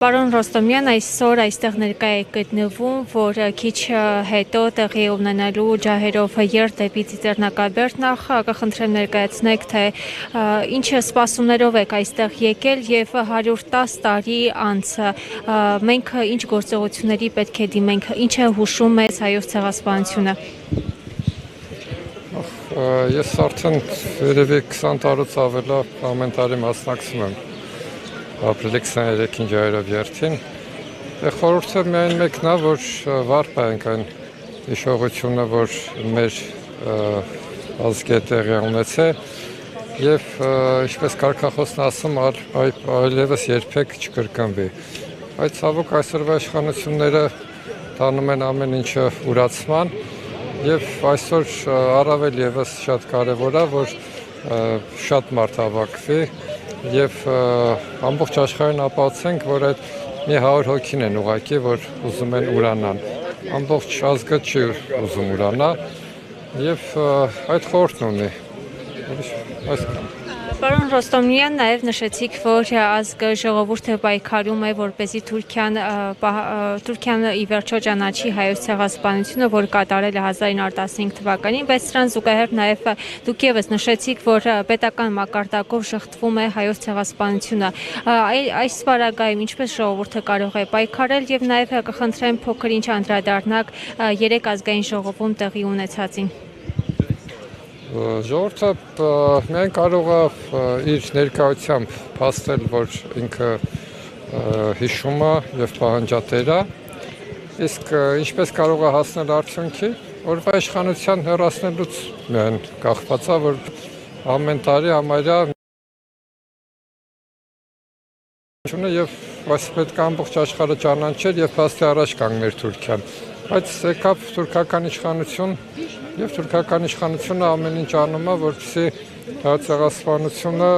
Պարոն Ռոստոմյան, այսօր այստեղ ներկա է գտնվում, որ քիչ հետո տեղի ունենալու ջահերով երթ դեպի Ծիծեռնակաբերդ, նախ կխնդրեմ ներկայացնեք, թե ինչ սպասումներով եք այստեղ եկել եւ 110 տարի անց մենք ինչ գործողությունների պետք է դիմենք, ինչ է հուշում մեզ Հայոց ցեղասպանությունը։ Ես արդեն երևի 20 տարուց ավել ամեն տարի մասնակցում եմ ապրիլի 23-ին ջահերով երթին։ Խորհուրդը միայն մեկն է, որ վարպայենք այն հիշողությունը, որ մեր ազգի է տեղի ունեցել եւ ինչպես կարգախոսն ասում, այլևս երբեք չկրկնվի։ Բայց ցավոք այսօրվա իշխանությունները տանում են ամեն ինչը ուրացման եւ այսօր առավել եւս շատ կարեւոր է, որ շատ մարդ հավաքվի եւ ամբողջ աշխարհին ապացուցենք, որ այդ մի 100 հոգին են ուղղակի, որ ուզում են ուրանան։ Ամբողջ ազգը չի ուզում ուրանա եւ այդ խորհուրդն ունի։ Պարոն Ռոստոմյան, նաև նշեցիք, որ ազգը ժողովուրդը պայքարում է, որպեսզի Թուրքիան ի վերջո ճանաչի հայոց ցեղասպանությունը, որ կատարել է 1915 թվականին, բայց սրան զուգահեռ նաև դուք ևս նշեցիք, որ պետական մակարդակով շղթվում է հայոց ցեղասպանությունը։ Այս պարագայում ինչպես ժողովուրդը կարող է պայքարել եւ նաև կխնդրեմ փոքր ինչ անդրադառնաք 3 ազգային ժողովում տեղի ունեցածին։ Ժողովուրդը միայն կարող է իր ներկայությամբ փաստել, որ ինքը հիշում է եւ պահանջատեր է, իսկ ինչպես կարող է հասնել արդյունքի, որովհետեւ իշխանության հեռացնելուց միայն կախված է, որ ամեն տարի համարյա եւ այս պետք է ամբողջ աշխարհը ճանաչեր եւ փաստի առաջ կանգներ Թուրքիան, բայց եկավ թուրքական իշխանություն եւ թուրքական իշխանությունը ամեն ինչ անում է, որպեսզի հայոց ցեղասպանությունը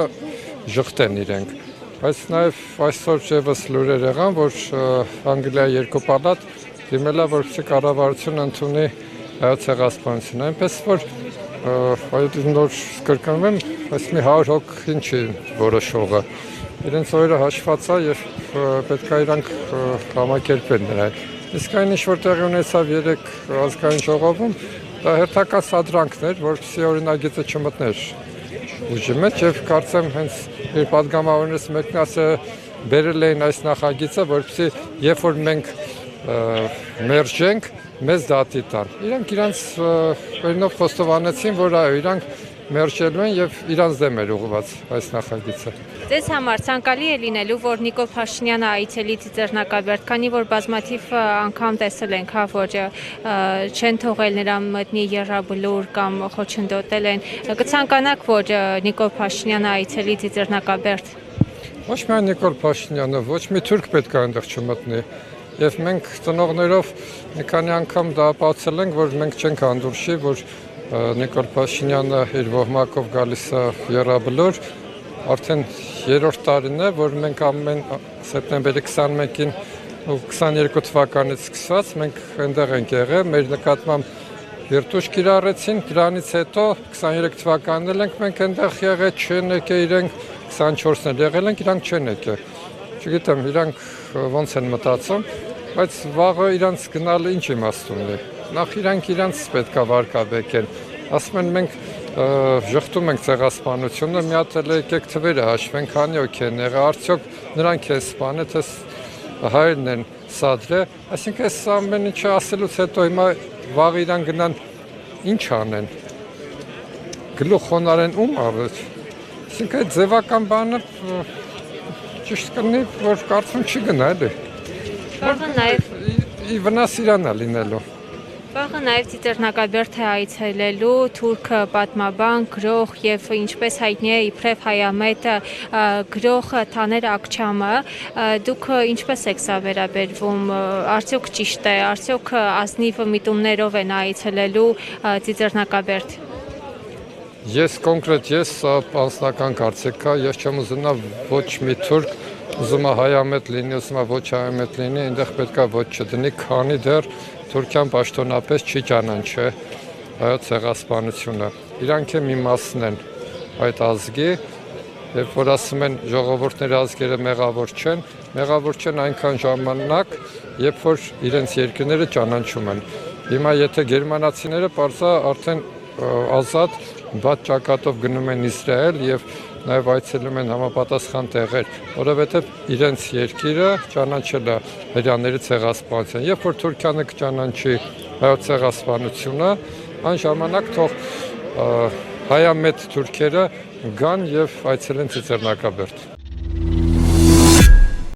ժխտեն իրենք։ Բայց նաեւ այսօր եւս լուրեր եղան, որ Անգլիայի երկու պալատ դիմել է, որպեսզի կառավարությունը ընդունի հայոց ցեղասպանությունը, այնպես որ այդ նոր կրկնվեմ, այս մի 100 հոգին չի որոշողը։ Իրենց օրը հաշված է եւ պետք է իրանք համակերպեն նրան։ Իսկ այն ինչ որ տեղի ունեցավ 3 ազգային ժողովում, դա հերթական սադրանքներ, որպեսզի օրինագիծը չմտներ ուժի մեջ եւ կարծեմ հենց իր падգամավորներից մեկն ասել բերել էին այս նախագիծը, որպեսզի երբ որ մենք մերժենք, մեզ դատի տան։ Իրանք իրանց օրինով խոստովանեցին, որ այո, իրանք մերժելու են եւ իրանց դեմ էր ուղղված այս նախագիծը։ Ձեզ համար ցանկալի է լինելու, որ Նիկոլ Փաշինյանը այցելի Ծիծեռնակաբերդ, քանի որ բազմաթիվ անգամ տեսել ենք, որ չեն թողել նրան մտնի եռաբլուր կամ խոչընդոտել են, կցանկանաք, որ Նիկոլ Փաշինյանը այցելի Ծիծեռնակաբերդ։ Ոչ միայն Նիկոլ Փաշինյանը, ոչ մի թուրք պետք է այնտեղ չմտնի։ Եվ մենք ծնողներով մի քանի անգամ դա ապացուցել ենք, որ մենք չենք անդուրշի, որ Նիկոլ Փաշինյանը իր ոհմակով գալիս է եռաբլուր, արդեն 3-րդ տարին է, որ մենք ամեն սեպտեմբերի 21-ին ու 22 թվականից սկսած մենք այնտեղ ենք եղել, մեր նկատմամբ երթուղ կիրառեցին, դրանից հետո 23 թվականին էլ ենք մենք այնտեղ եղել, չեն եկել իրենք, 24-ն էլ եղել ենք, իրանք չեն եկել։ Չգիտեմ, իրանք ոնց են մտածում, բայց վաղը իրանք գնալը ինչ իմաստ ունի։ Նախ իրանք պետք է վարկաբեկեն։ Ասում են մենք ժխտում ենք ցեղասպանությունը, մի հատ էլ եկեք թվերը հաշվենք, քանի հոգի են եղել, արդյոք նրանք են սպանել, թե հայերն են սադրել, այսինքն այս ամեն ինչը ասելուց հետո հիմա վաղ իրանք գնան ինչ անեն։ Գլուխ խոնարեն ում առած։ Այսինքն այդ ձևական բանը ճիշտ կլինի, որ կարծում չի գնա էլի։ Վաղը նաև վնաս իրան է լինելու։ Վաղը նաև Ծիծեռնակաբերդ է այցելելու թուրք պատմաբան, գրող եւ ինչպես հայտնի է իբրև հայամետ գրող Թաներ Ակչամը, դուք ինչպես եք սա վերաբերվում, արդյոք ճիշտ է, արդյոք ազնիվ միտումներով են այցելելու Ծիծեռնակաբերդ։ Ես կոնկրետ անձնական կարծիք կա, ես չեմ ուզենա ոչ մի թուրք ուզում է հայամետ լինի, ուզում է ոչ հայամետ լինի, այնտեղ պետք է ոչ չդնի, քանի դեռ Թուրքիան պաշտոնապես չի ճանաչել հայոց ցեղասպանությունը։ Իրանք մի մասն են այդ ազգի երբ որ ասում են ժողովուրդների ազգերը մեղավոր չեն այնքան ժամանակ, երբ որ իրենց երկրները ճանաչում են։ Հիմա եթե գերմանացիները պարզա արդեն ազատ բաց ճակատով գնում են Իսրայել եւ նաև այցելում են համապատասխան տեղեր, որովհետև իրենց երկիրը ճանաչել է հрьяաների ցեղասպանության։ Երբ որ Թուրքիանը կճանաչի հայոց ցեղասպանությունը, այն ժամանակ թող հայամետ թուրքերը գան եւ այցելեն Ծիծեռնակաբերդ։